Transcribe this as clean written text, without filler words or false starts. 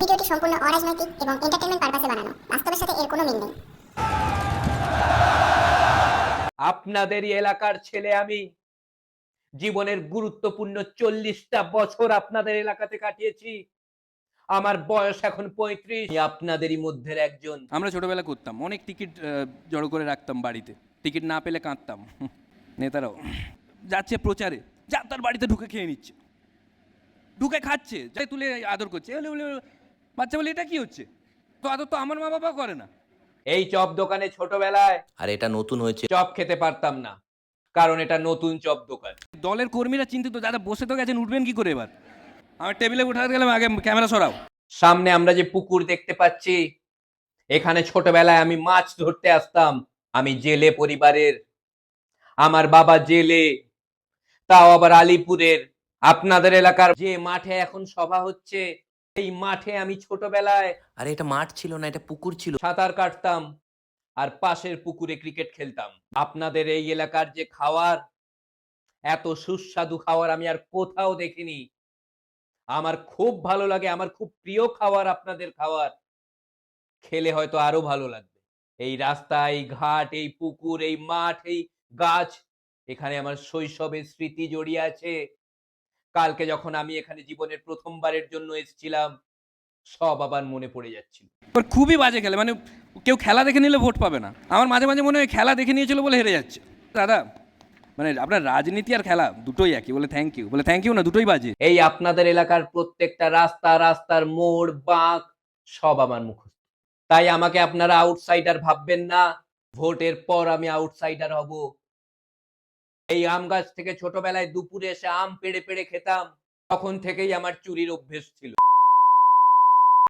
ভিডিওটি সম্পূর্ণ অরাজনৈতিক এবং এন্টারটেইনমেন্ট পারপাসে বানানো। বাস্তবের সাথে এর কোনো মিল নেই। আপনাদেরই এলাকার ছেলে আমি। জীবনের গুরুত্বপূর্ণ 40টা বছর আপনাদের এলাকাতে কাটিয়েছি। আমার বয়স এখন 35। আপনাদেরই মধ্যে একজন। আমরা ছোটবেলা করতাম, অনেক টিকিট জড়ো করে রাখতাম বাড়িতে, টিকিট না পেলে কাঁদতাম। নেতারাও যাচ্ছে প্রচারে, যা তার বাড়িতে ঢুকে খেয়ে নিচ্ছে, ঢুকে খাচ্ছে, যাই তুলে আদর করছে। বাচ্চা বলে এটা কি হচ্ছে, তো আদর তো আমার মা বাবা করে না। এই চপ দোকানে ছোটবেলায় আর এটা নতুন হয়েছে। চপ খেতে পারতাম না, কারণ এটা নতুন চপ দোকান। দলের কর্মীরা চিন্তিত, দাদা বসে তো গেছেন, উঠবেন কি করে এবার। আমার টেবিলে উঠাতে গেলাম, আগে ক্যামেরা সরাও। সামনে আমরা যে পুকুর দেখতে পাচ্ছি, এখানে ছোটবেলায় আমি মাছ ধরতে আসতাম। আমি জেলে পরিবারের, আমার বাবা জেলে, তাও আবার আলিপুরের। আপনাদের এলাকার যে মাঠে এখন সভা হচ্ছে, এই মাঠে আমি ছোটবেলায় আর এটা মাঠ ছিল না, এটা পুকুর ছিল। সাঁতার কাটতাম আর পাশের পুকুরে ক্রিকেট খেলতাম। আপনাদের এই এলাকার যে খাবার, এত সুস্বাদু খাবার আমি আর কোথাও দেখিনি। আমার খুব ভালো লাগে, আমার খুব প্রিয় খাবার আপনাদের খাবার। খেলে হয়তো আরো ভালো লাগবে। এই রাস্তা, এই ঘাট, এই পুকুর, এই মাঠ, এই গাছ, এখানে আমার শৈশবের স্মৃতি জড়িয়ে আছে। কালকে যখন আমি এখানে জীবনের প্রথমবারের জন্য এসেছিলাম, সব আবার মনে পড়ে যাচ্ছিল। এবার খুবই বাজে খেলে, মানে কেউ খেলা দেখে নিলে ভোট পাবে না। আমার মাঝে মাঝে মনে হয় খেলা দেখে নিয়েছিল বলে হেরে যাচ্ছে। দাদা মানে আপনার রাজনীতি আর খেলা দুটোই একই। বলে থ্যাংক ইউ না, দুটোই বাজে। এই আপনাদের এলাকার প্রত্যেকটা রাস্তা, রাস্তার মোড়, বাঁক সব আমার মুখস্থ। তাই আমাকে আপনারা আউটসাইডার ভাববেন না। ভোটের পর আমি আউটসাইডার হব। এই আম গাছ থেকে ছোটবেলায় দুপুরে এসে আম পেড়ে পেড়ে খেতাম, তখন থেকেই আমার চুরির অভ্যেস ছিল।